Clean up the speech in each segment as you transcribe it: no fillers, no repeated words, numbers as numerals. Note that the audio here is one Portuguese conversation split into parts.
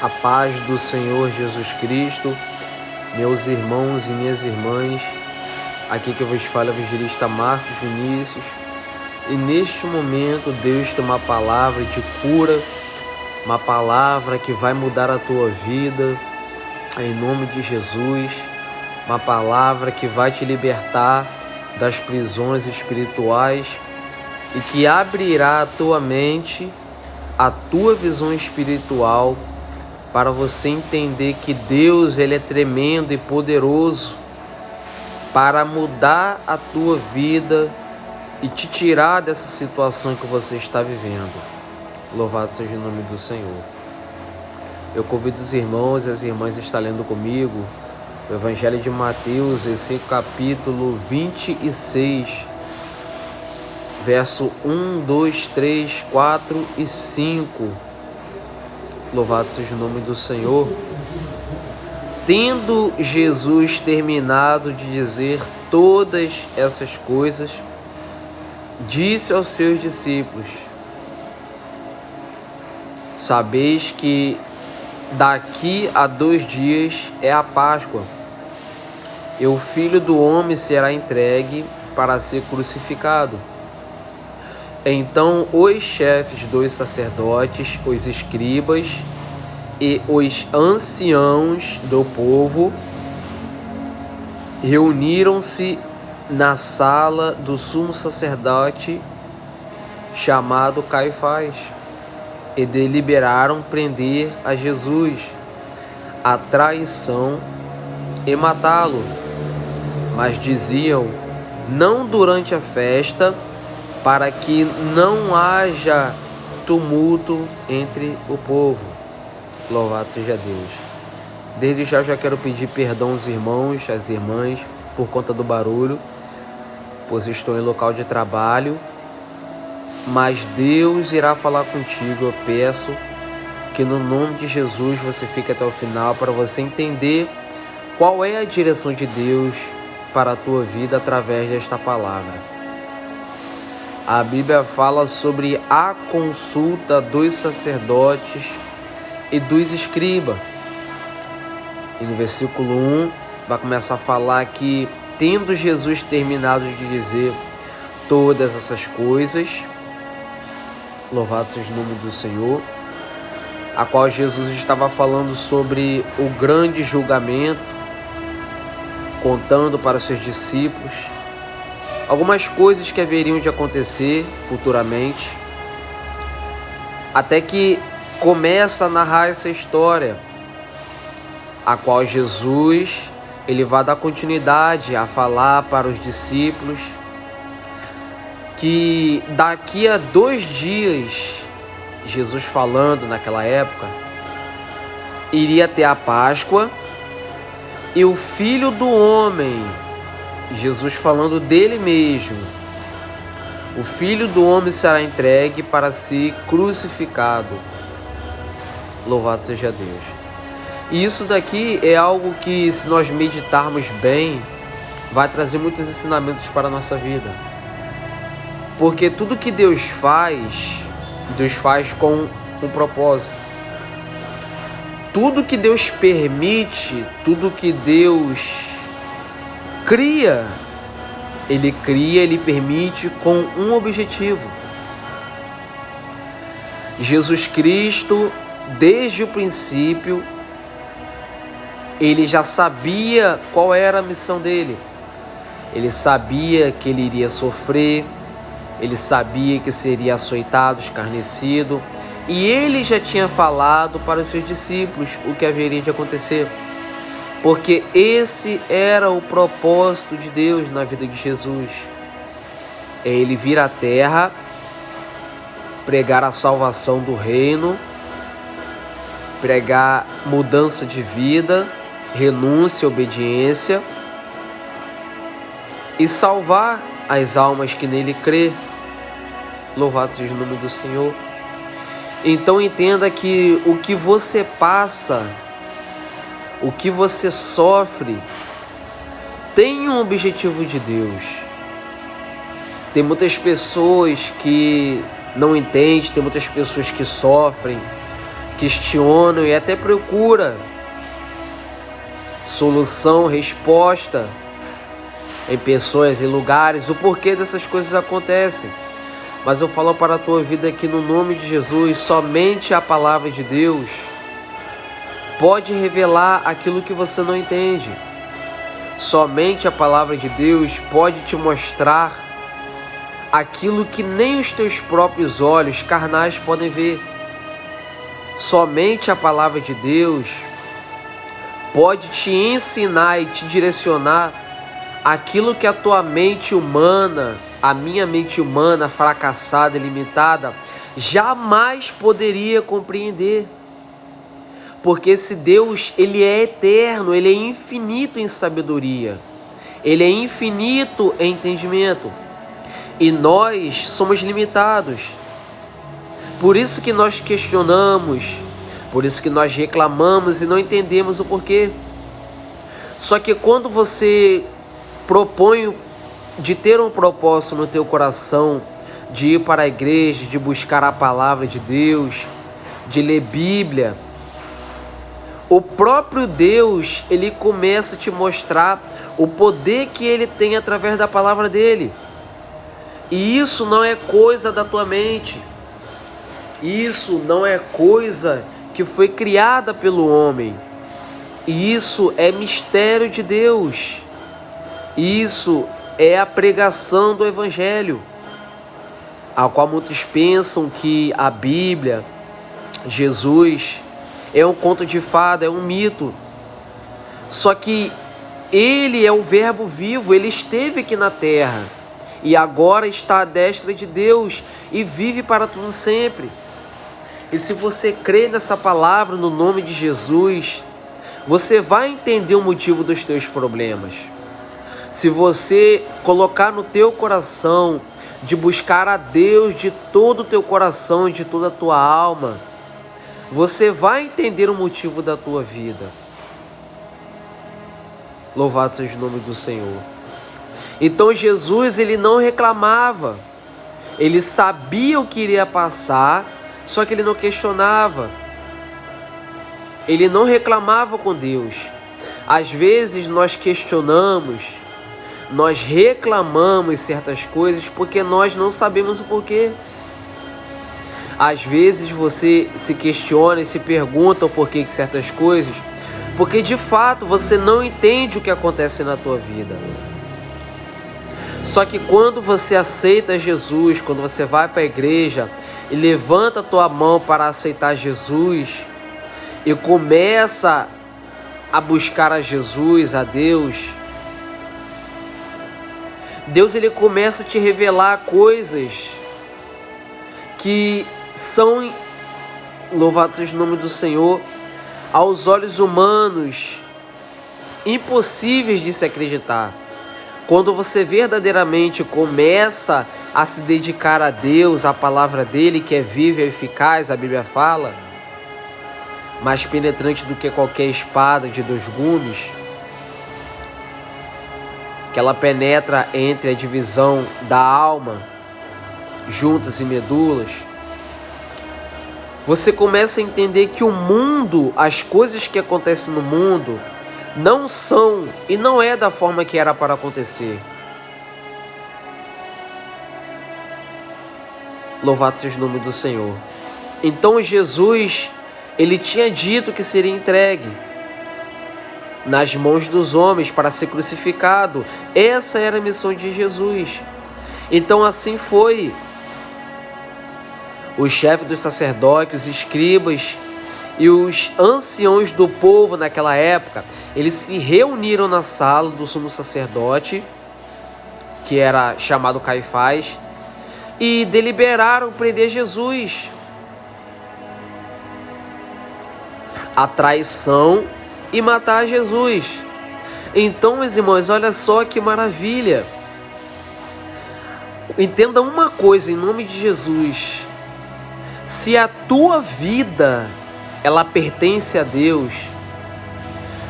A paz do Senhor Jesus Cristo, meus irmãos e minhas irmãs, aqui que eu vos falo é o evangelista Marcos Vinícius, e neste momento Deus tem uma palavra de cura, uma palavra que vai mudar a tua vida, em nome de Jesus, uma palavra que vai te libertar das prisões espirituais e que abrirá a tua mente, a tua visão espiritual, para você entender que Deus ele é tremendo e poderoso para mudar a tua vida e te tirar dessa situação que você está vivendo. Louvado seja o nome do Senhor. Eu convido os irmãos e as irmãs a estar lendo comigo o Evangelho de Mateus, esse capítulo 26, verso 1, 2, 3, 4 e 5. Louvado seja o nome do Senhor. Tendo Jesus terminado de dizer todas essas coisas, disse aos seus discípulos: sabeis que daqui a 2 dias é a Páscoa, e o Filho do Homem será entregue para ser crucificado. Então os chefes dos sacerdotes, os escribas e os anciãos do povo reuniram-se na sala do sumo sacerdote chamado Caifás e deliberaram prender a Jesus, a traição e matá-lo. Mas diziam: não durante a festa, para que não haja tumulto entre o povo. Louvado seja Deus. Desde já eu já quero pedir perdão aos irmãos, às irmãs, por conta do barulho, pois estou em local de trabalho, mas Deus irá falar contigo. Eu peço que no nome de Jesus você fique até o final para você entender qual é a direção de Deus para a tua vida através desta palavra. A Bíblia fala sobre a consulta dos sacerdotes e dos escribas. E no versículo 1 vai começar a falar que, tendo Jesus terminado de dizer todas essas coisas, louvado seja o nome do Senhor, a qual Jesus estava falando sobre o grande julgamento, contando para os seus discípulos algumas coisas que haveriam de acontecer futuramente, até que começa a narrar essa história, a qual Jesus ele vai dar continuidade a falar para os discípulos que daqui a 2 dias, Jesus falando naquela época, iria ter a Páscoa e o Filho do Homem, Jesus falando dele mesmo, o Filho do Homem será entregue para ser crucificado. Louvado seja Deus. E isso daqui é algo que, se nós meditarmos bem, vai trazer muitos ensinamentos para a nossa vida. Porque tudo que Deus faz com um propósito. Tudo que Deus permite, tudo que Deus cria, Ele permite com um objetivo. Jesus Cristo, desde o princípio, Ele já sabia qual era a missão dele. Ele sabia que Ele iria sofrer, Ele sabia que seria açoitado, escarnecido, e Ele já tinha falado para os seus discípulos o que haveria de acontecer. Porque esse era o propósito de Deus na vida de Jesus. É Ele vir à terra, pregar a salvação do reino, pregar mudança de vida, renúncia, obediência e salvar as almas que nele crê. Louvado seja o nome do Senhor. Então entenda que o que você passa, o que você sofre, tem um objetivo de Deus. Tem muitas pessoas que não entendem, tem muitas pessoas que sofrem, questionam e até procuram solução, resposta em pessoas e lugares, o porquê dessas coisas acontecem. Mas eu falo para a tua vida que no nome de Jesus, somente a palavra de Deus pode revelar aquilo que você não entende. Somente a palavra de Deus pode te mostrar aquilo que nem os teus próprios olhos carnais podem ver. Somente a palavra de Deus pode te ensinar e te direcionar aquilo que a tua mente humana, a minha mente humana fracassada e limitada, jamais poderia compreender. Porque esse Deus, ele é eterno, ele é infinito em sabedoria, ele é infinito em entendimento. E nós somos limitados. Por isso que nós questionamos, por isso que nós reclamamos e não entendemos o porquê. Só que quando você propõe de ter um propósito no teu coração, de ir para a igreja, de buscar a palavra de Deus, de ler Bíblia, o próprio Deus, ele começa a te mostrar o poder que ele tem através da palavra dele. E isso não é coisa da tua mente. Isso não é coisa que foi criada pelo homem. Isso é mistério de Deus. Isso é a pregação do Evangelho, a qual muitos pensam que a Bíblia, Jesus, é um conto de fada, é um mito. Só que ele é o verbo vivo, ele esteve aqui na terra e agora está à destra de Deus e vive para tudo sempre. E se você crê nessa palavra no nome de Jesus, você vai entender o motivo dos teus problemas. Se você colocar no teu coração de buscar a Deus de todo o teu coração e de toda a tua alma, você vai entender o motivo da tua vida. Louvado seja o nome do Senhor. Então Jesus, ele não reclamava. Ele sabia o que iria passar, só que ele não questionava. Ele não reclamava com Deus. Às vezes nós questionamos, nós reclamamos certas coisas porque nós não sabemos o porquê. Às vezes você se questiona e se pergunta o porquê de certas coisas, porque de fato você não entende o que acontece na tua vida. Só que quando você aceita Jesus, quando você vai para a igreja e levanta a tua mão para aceitar Jesus e começa a buscar a Jesus, a Deus, Deus, ele começa a te revelar coisas que são, louvado seja o nome do Senhor, aos olhos humanos, impossíveis de se acreditar. Quando você verdadeiramente começa a se dedicar a Deus, a palavra dele, que é viva e eficaz, a Bíblia fala, mais penetrante do que qualquer espada de 2 gumes, que ela penetra entre a divisão da alma, juntas e medulas, você começa a entender que o mundo, as coisas que acontecem no mundo, não são e não é da forma que era para acontecer. Louvado seja o nome do Senhor. Então Jesus, ele tinha dito que seria entregue nas mãos dos homens para ser crucificado. Essa era a missão de Jesus. Então assim foi. Os chefes dos sacerdotes, os escribas e os anciãos do povo naquela época, eles se reuniram na sala do sumo sacerdote, que era chamado Caifás, e deliberaram prender Jesus. A traição e matar Jesus. Então, meus irmãos, olha só que maravilha. Entenda uma coisa em nome de Jesus. Se a tua vida, ela pertence a Deus,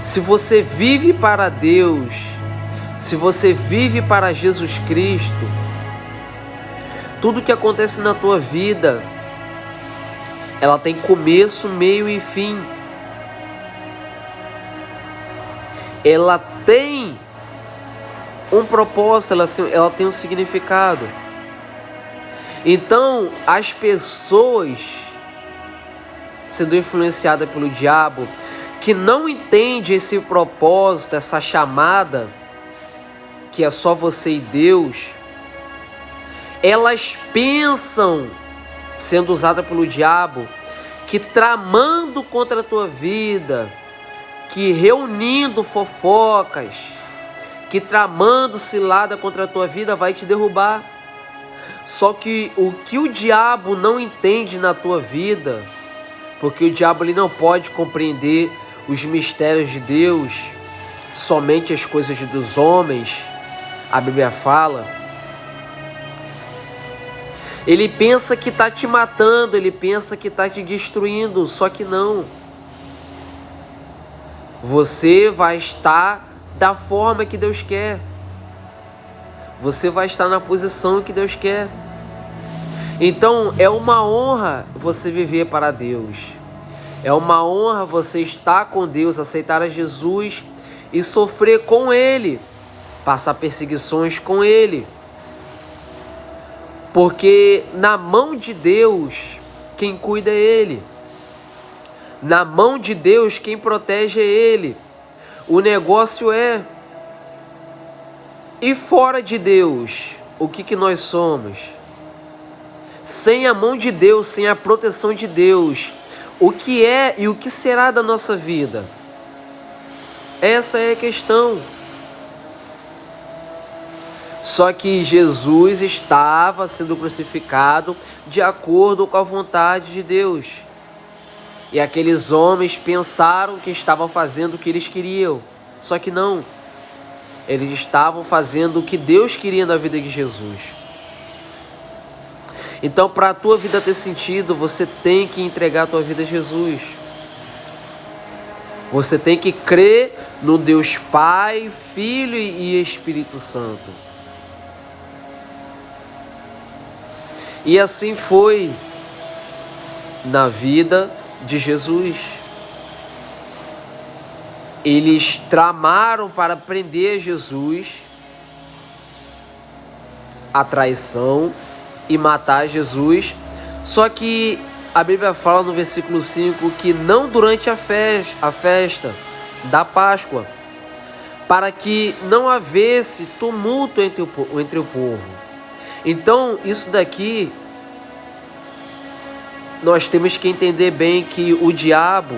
se você vive para Deus, se você vive para Jesus Cristo, tudo que acontece na tua vida, ela tem começo, meio e fim. Ela tem um propósito, ela tem um significado. Então, as pessoas sendo influenciadas pelo diabo, que não entende esse propósito, essa chamada, que é só você e Deus, elas pensam, sendo usadas pelo diabo, que tramando contra a tua vida, que reunindo fofocas, que tramando cilada contra a tua vida vai te derrubar. Só que o que o diabo não entende na tua vida, porque o diabo ele não pode compreender os mistérios de Deus, somente as coisas dos homens, a Bíblia fala. Ele pensa que está te matando, ele pensa que está te destruindo, só que não. Você vai estar da forma que Deus quer. Você vai estar na posição que Deus quer. Então é uma honra você viver para Deus. É uma honra você estar com Deus, aceitar a Jesus e sofrer com Ele, passar perseguições com Ele. Porque na mão de Deus, quem cuida é Ele. Na mão de Deus, quem protege é Ele. O negócio é... E fora de Deus, o que nós somos? Sem a mão de Deus, sem a proteção de Deus, o que é e o que será da nossa vida? Essa é a questão. Só que Jesus estava sendo crucificado de acordo com a vontade de Deus. E aqueles homens pensaram que estavam fazendo o que eles queriam. Só que não. Eles estavam fazendo o que Deus queria na vida de Jesus. Então, para a tua vida ter sentido, você tem que entregar a tua vida a Jesus. Você tem que crer no Deus Pai, Filho e Espírito Santo. E assim foi na vida de Jesus. Eles tramaram para prender Jesus, a traição e matar Jesus. Só que a Bíblia fala no versículo 5 que não durante a festa da Páscoa, para que não havesse tumulto entre o povo. Então, isso daqui, nós temos que entender bem que o diabo,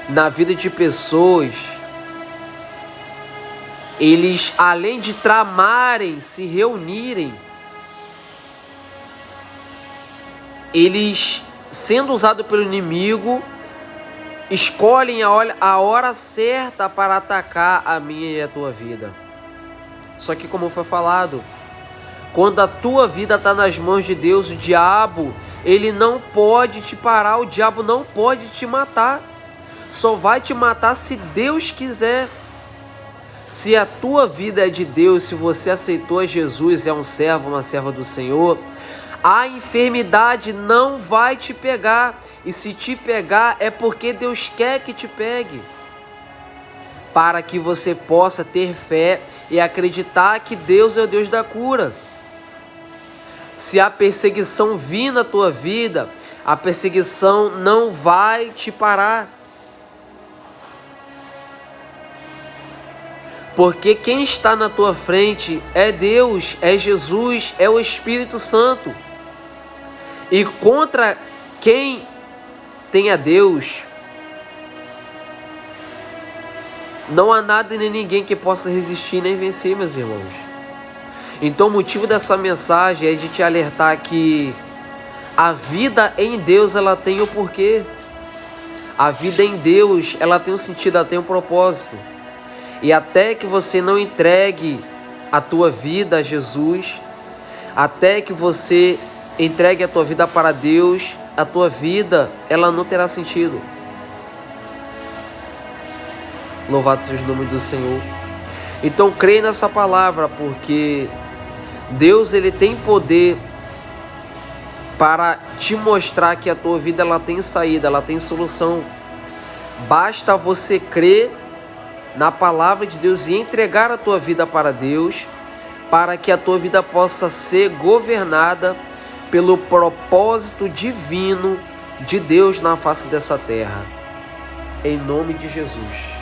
na vida de pessoas, eles, além de tramarem, se reunirem, eles, sendo usados pelo inimigo, escolhem a hora certa para atacar a minha e a tua vida. Só que, como foi falado, quando a tua vida está nas mãos de Deus, o diabo, ele não pode te parar, o diabo não pode te matar. Só vai te matar se Deus quiser. Se a tua vida é de Deus, se você aceitou a Jesus, é um servo, uma serva do Senhor, a enfermidade não vai te pegar. E se te pegar, é porque Deus quer que te pegue. Para que você possa ter fé e acreditar que Deus é o Deus da cura. Se a perseguição vir na tua vida, a perseguição não vai te parar. Porque quem está na tua frente é Deus, é Jesus, é o Espírito Santo. E contra quem tem a Deus, não há nada nem ninguém que possa resistir nem vencer, meus irmãos. Então o motivo dessa mensagem é de te alertar que a vida em Deus, ela tem o porquê. A vida em Deus, ela tem um sentido, ela tem um propósito. E até que você não entregue a tua vida a Jesus, até que você entregue a tua vida para Deus, a tua vida, ela não terá sentido. Louvado seja o nome do Senhor. Então creia nessa palavra, porque Deus, ele tem poder para te mostrar que a tua vida ela tem saída, ela tem solução. Basta você crer na palavra de Deus e entregar a tua vida para Deus, para que a tua vida possa ser governada pelo propósito divino de Deus na face dessa terra. Em nome de Jesus.